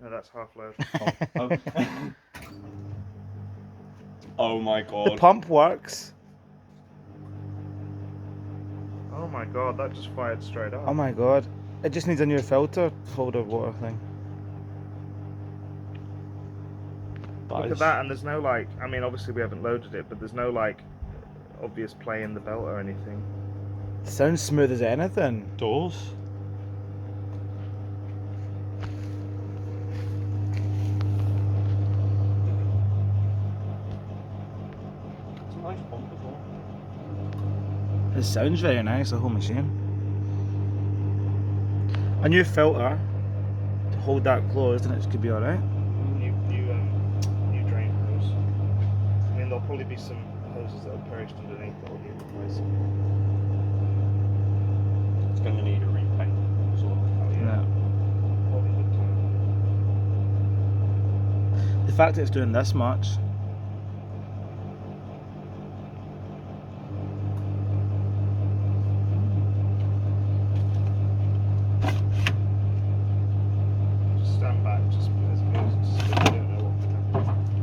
No, that's half load. Oh. Oh my The god. pump works. Oh my god, that just fired straight up. Oh my god. It just needs a new filter holder water thing. Look at that, and there's no like, I mean obviously we haven't loaded it, but there's no like obvious play in the belt or anything. Sounds smooth as anything. Doors. It's a nice pump as well. It sounds very nice, the whole machine. A new filter to hold that closed and it could be alright. New drain hose. I mean there'll probably be some hoses that are perished underneath that will need replacing. It's going to need a repaint as well. Oh yeah. Probably good time. The fact that it's doing this much. Just stand back, just as it goes, just so you don't know what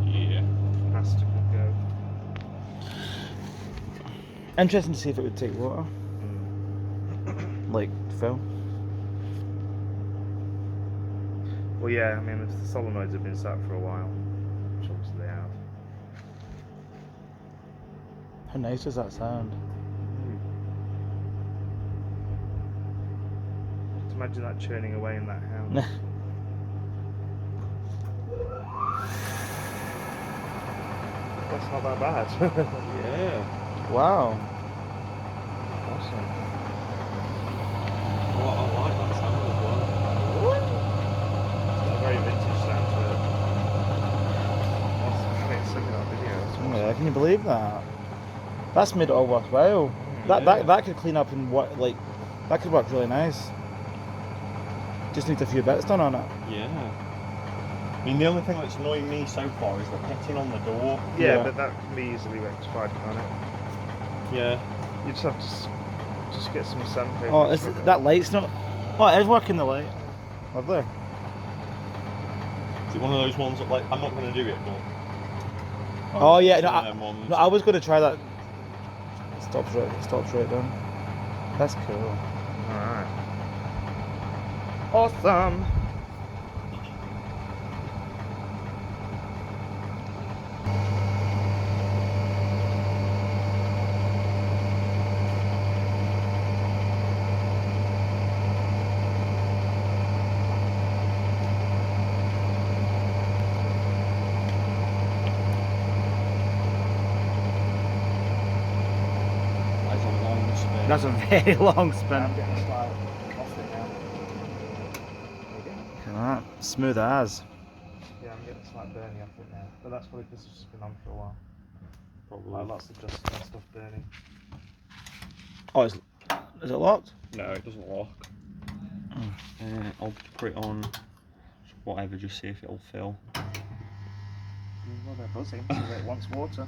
Yeah. plastic will go. Interesting to see if it would take water. Like Phil. Well yeah, I mean if the solenoids have been sat for a while, which obviously they have. How nice does that sound? Just imagine that churning away in that house. That's not that bad. Yeah. Wow. Awesome. Well, I like that sound as well. It's got a very vintage sound to it. Awesome. I think it's looking at that video. That's awesome. Yeah, can you believe that? That's made it all worthwhile. That could clean up and what like that could work really nice. Just needs a few bits done on it. Yeah. I mean, the only thing that's annoying me so far is the pitting on the door. Yeah, Yeah. but that can be easily rectified, can't it? Yeah. You just have to just get some sandpaper. Oh, that light's not. Oh, it is working the light. Lovely. Is it one of those ones that, like, I'm not going to do it, but... Oh yeah, no, one of them ones. no, I was going to try that. It stops right down. That's cool. Alright. Awesome! That's a long spin. That's a very long spin. I'm getting a slide off it now. Look at that. Smooth as. Yeah, I'm getting a slight burning off it now. But that's probably because it's just been on for a while. Probably. Like lots of dust and stuff burning. Oh, is it locked? No, it doesn't lock. I'll put it on whatever, just see if it'll fill. Well, they're buzzing, so it wants water.